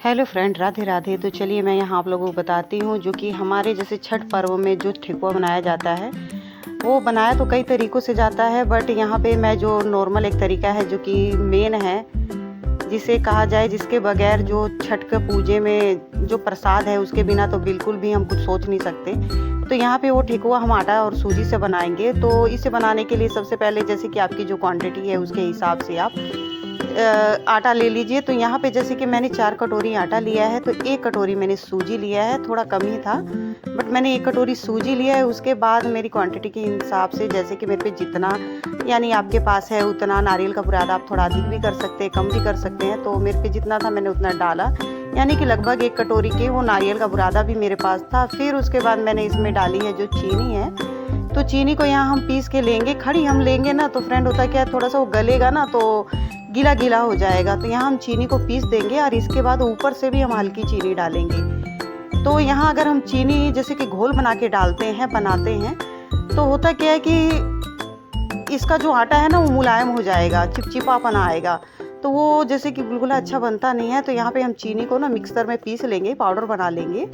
Hello friend, Radhe Radhe. तो चलिए मैं यहाँ आप लोगों को बताती हूँ जो कि हमारे जैसे छठ पर्व में जो ठेकुआ बनाया जाता है वो बनाया तो कई तरीक़ों से जाता है, बट यहाँ पे मैं जो नॉर्मल एक तरीका है जो कि मेन है, जिसे कहा जाए जिसके बगैर जो छठ के पूजे में जो प्रसाद है उसके बिना तो बिल्कुल भी हम कुछ सोच नहीं सकते। तो यहाँ पे वो ठेकुआ हम आटा और सूजी से बनाएंगे। तो इसे बनाने के लिए सबसे पहले जैसे कि आपकी जो क्वांटिटी है उसके हिसाब से आप आटा ले लीजिए। तो यहाँ पे जैसे कि मैंने 4 कटोरी आटा लिया है, तो 1 कटोरी मैंने सूजी लिया है। थोड़ा कम ही था बट मैंने 1 कटोरी सूजी लिया है। उसके बाद मेरी क्वांटिटी के हिसाब से जैसे कि मेरे पे जितना यानी आपके पास है उतना नारियल का बुरादा आप थोड़ा अधिक भी कर सकते हैं, कम भी कर सकते हैं। तो मेरे पे जितना था मैंने उतना डाला, यानी कि लगभग 1 कटोरी के वो नारियल का बुरादा भी मेरे पास था। फिर उसके बाद मैंने इसमें डाली है जो चीनी है। तो चीनी को यहाँ हम पीस के लेंगे। खड़ी हम लेंगे ना तो फ्रेंड होता क्या है, थोड़ा सा वो गलेगा ना तो गीला गीला हो जाएगा। तो यहाँ हम चीनी को पीस देंगे और इसके बाद ऊपर से भी हम हल्की चीनी डालेंगे। तो यहाँ अगर हम चीनी जैसे कि घोल बना के डालते हैं बनाते हैं तो होता क्या है कि इसका जो आटा है ना वो मुलायम हो जाएगा, चिपचिपापन आएगा, तो वो जैसे कि गुलगुला अच्छा बनता नहीं है। तो यहाँ पे हम चीनी को ना मिक्सर में पीस लेंगे, पाउडर बना लेंगे।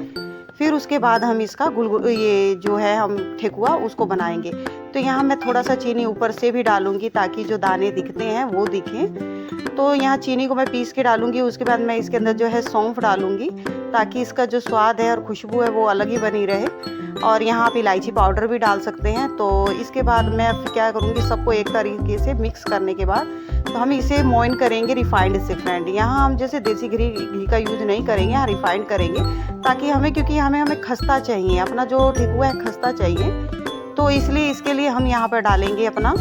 फिर उसके बाद हम इसका ये जो है हम ठेकुआ उसको बनाएंगे। तो यहाँ मैं थोड़ा सा चीनी ऊपर से भी डालूंगी ताकि जो दाने दिखते हैं वो दिखें। तो यहाँ चीनी को मैं पीस के डालूंगी। उसके बाद मैं इसके अंदर जो है सौंफ डालूंगी ताकि इसका जो स्वाद है और खुशबू है वो अलग ही बनी रहे। और यहाँ आप इलायची पाउडर भी डाल सकते हैं। तो इसके बाद मैं क्या करूँगी, सबको एक तरीके से मिक्स करने के बाद तो हम इसे मोइन करेंगे रिफाइंड से। फ्रेंड यहाँ हम जैसे देसी घी का यूज़ नहीं करेंगे, यहाँ रिफाइंड करेंगे ताकि क्योंकि हमें खस्ता चाहिए, अपना जो ठेकुआ है खस्ता चाहिए। तो इसलिए इसके लिए हम यहाँ पर डालेंगे अपना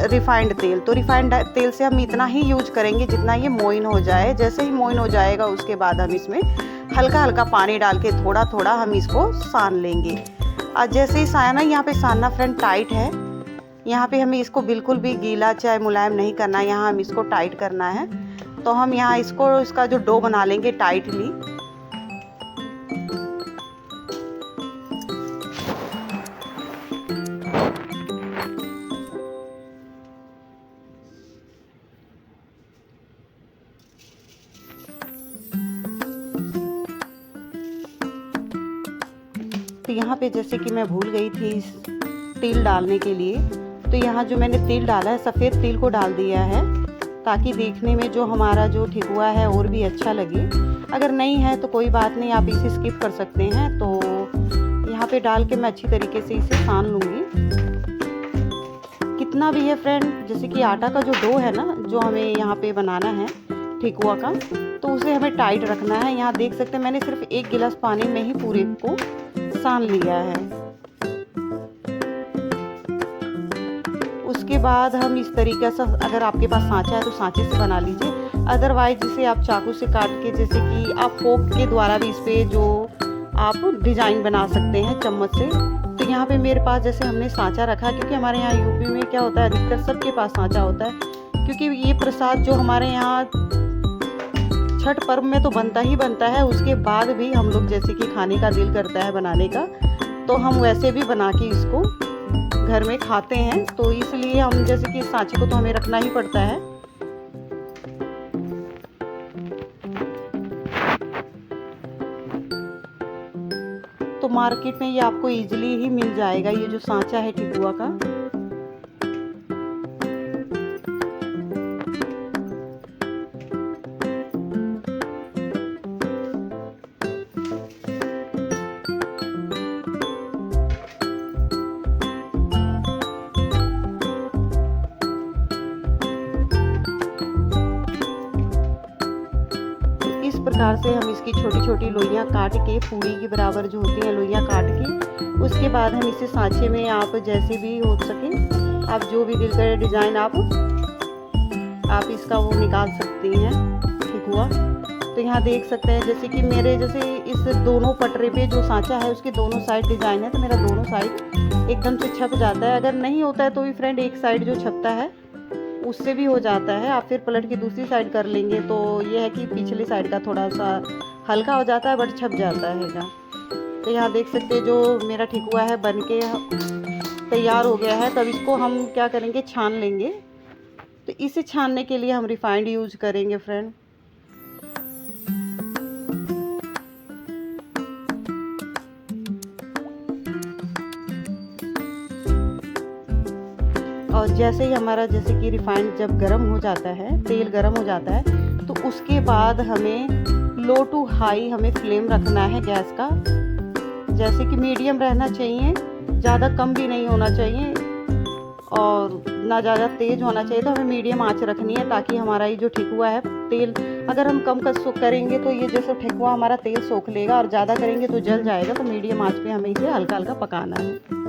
रिफाइंड तेल। तो रिफाइंड तेल से हम इतना ही यूज करेंगे जितना ये मोइन हो जाए। जैसे ही मोइन हो जाएगा उसके बाद हम इसमें हल्का हल्का पानी डाल के थोड़ा थोड़ा हम इसको सान लेंगे। और जैसे ही साना, यहाँ पे सानना फ्रेंड टाइट है, यहाँ पे हमें इसको बिल्कुल भी गीला चाहे मुलायम नहीं करना है, यहाँ हम इसको टाइट करना है। तो हम यहाँ इसका जो डो बना लेंगे टाइटली। तो यहाँ पे जैसे कि मैं भूल गई थी तिल डालने के लिए, तो यहाँ जो मैंने तिल डाला है, सफ़ेद तिल को डाल दिया है ताकि देखने में जो हमारा जो ठेकुआ है और भी अच्छा लगे। अगर नहीं है तो कोई बात नहीं, आप इसे स्किप कर सकते हैं। तो यहाँ पे डाल के मैं अच्छी तरीके से इसे सान लूँगी। कितना भी है फ्रेंड, जैसे कि आटा का जो डो है ना जो हमें यहाँ पे बनाना है ठेकुआ का, तो उसे हमें टाइट रखना है। यहाँ देख सकते हैं मैंने सिर्फ 1 गिलास पानी में ही पूरे को सान लिया है। उसके बाद हम इस तरीके से, अगर आपके पास सांचा है तो सांचे से बना लीजिए, अदरवाइज जिसे आप चाकू से काट के, जैसे कि आप फोक के द्वारा भी इस पर जो आप डिज़ाइन बना सकते हैं चम्मच से। तो यहाँ पे मेरे पास जैसे हमने सांचा रखा, क्योंकि हमारे यहाँ यूपी में क्या होता है अधिकतर सबके पास सांचा होता है, क्योंकि ये प्रसाद जो हमारे यहाँ छठ पर्व में तो बनता ही बनता है। उसके बाद भी हम लोग जैसे कि खाने का दिल करता है बनाने का, तो हम वैसे भी बना के इसको घर में खाते हैं। तो इसलिए हम जैसे कि सांचे को तो हमें रखना ही पड़ता है। तो मार्केट में ये आपको इजीली ही मिल जाएगा, ये जो सांचा है ठेकुआ का। इस प्रकार से हम इसकी छोटी छोटी लोइयाँ काट के, पूरी के बराबर जो होती हैं लोइयाँ काट के, उसके बाद हम इसे सांचे में आप जैसे भी हो सके, आप जो भी दिल करे डिज़ाइन आप इसका वो निकाल सकती हैं ठेकुआ। तो यहाँ देख सकते हैं जैसे कि मेरे जैसे इस दोनों पटरे पे जो सांचा है उसके दोनों साइड डिज़ाइन है, तो मेरा दोनों साइड एकदम से छप जाता है। अगर नहीं होता है तो भी फ्रेंड एक साइड जो छपता है उससे भी हो जाता है। आप फिर पलट के दूसरी साइड कर लेंगे तो ये है कि पिछली साइड का थोड़ा सा हल्का हो जाता है बट छप जाता है ना। तो यहाँ देख सकते हैं जो मेरा ठेकुआ है बन के तैयार हो गया है। तब इसको हम क्या करेंगे, छान लेंगे। तो इसे छानने के लिए हम रिफाइंड यूज करेंगे फ्रेंड। जैसे ही हमारा जैसे कि रिफाइंड जब गर्म हो जाता है, तेल गर्म हो जाता है, तो उसके बाद हमें लो टू हाई हमें फ्लेम रखना है गैस का। जैसे कि मीडियम रहना चाहिए, ज़्यादा कम भी नहीं होना चाहिए और ना ज़्यादा तेज़ होना चाहिए। तो हमें मीडियम आंच रखनी है ताकि हमारा ये जो ठेकुआ है तेल, अगर हम कम करेंगे तो ये जैसे ठेकुआ हमारा तेल सोख लेगा और ज़्यादा करेंगे तो जल जाएगा। तो मीडियम आंच पे हमें इसे हल्का हल्का पकाना है।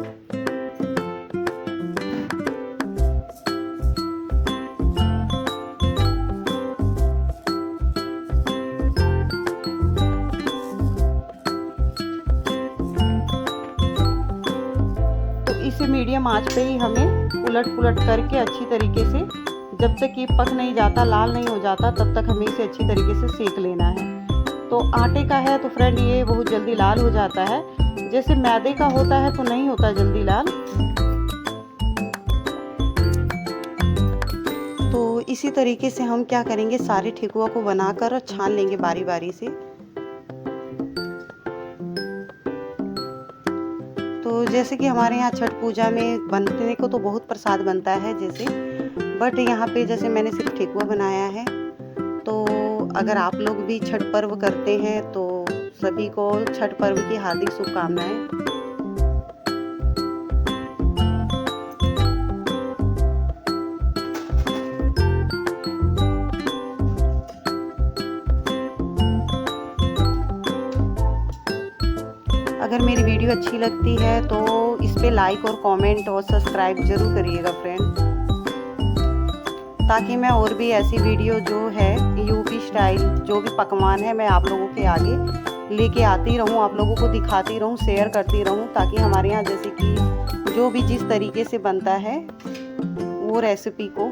इसे मीडियम आंच पे ही हमें उलट पुलट करके अच्छी तरीके से, जब तक ये पक नहीं जाता, लाल नहीं हो जाता, तब तक हमें इसे अच्छी तरीके से सेक लेना है। तो आटे का है तो फ्रेंड ये बहुत जल्दी लाल हो जाता है। जैसे मैदे का होता है तो नहीं होता जल्दी लाल। तो इसी तरीके से हम क्या करेंगे, सारे ठेकुआ को बनाकर और छान लेंगे बारी बारी से। तो जैसे कि हमारे यहाँ छठ पूजा में बनने को तो बहुत प्रसाद बनता है जैसे, बट यहाँ पे जैसे मैंने सिर्फ ठेकुआ बनाया है। तो अगर आप लोग भी छठ पर्व करते हैं तो सभी को छठ पर्व की हार्दिक शुभकामनाएं। अगर मेरी वीडियो अच्छी लगती है तो इस पे लाइक और कमेंट और सब्सक्राइब ज़रूर करिएगा फ्रेंड, ताकि मैं और भी ऐसी वीडियो जो है यूपी स्टाइल जो भी पकवान है मैं आप लोगों के आगे लेके आती रहूं, आप लोगों को दिखाती रहूं, शेयर करती रहूं, ताकि हमारे यहाँ जैसे कि जो भी जिस तरीके से बनता है वो रेसिपी को